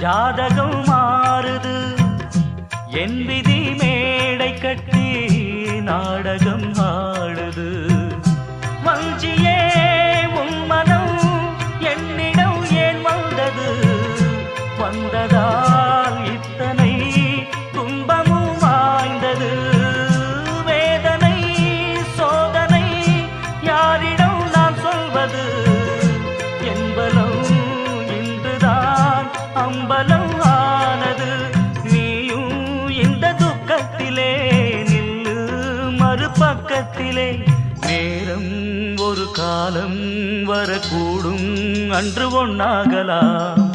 ஜாதகம் மாறுது என் விதி மேடை கட்டி நாடகம் ஆடுது வஞ்சியே உன் மனம் என்னிடம் ஏன் வந்தது வந்ததால் இத்தனை துன்பமும் வாய்ந்தது வேதனை சோதனை யாரிடம் நான் சொல்வது என்பலம் இன்றுதான் அம்பலம் ஆனது நீயும் இந்த துக்கத்திலே நில்லு மறுபக்கத்திலே நேரம் ஒரு காலம் வரக்கூடும் அன்று ஒன்னாகலாம்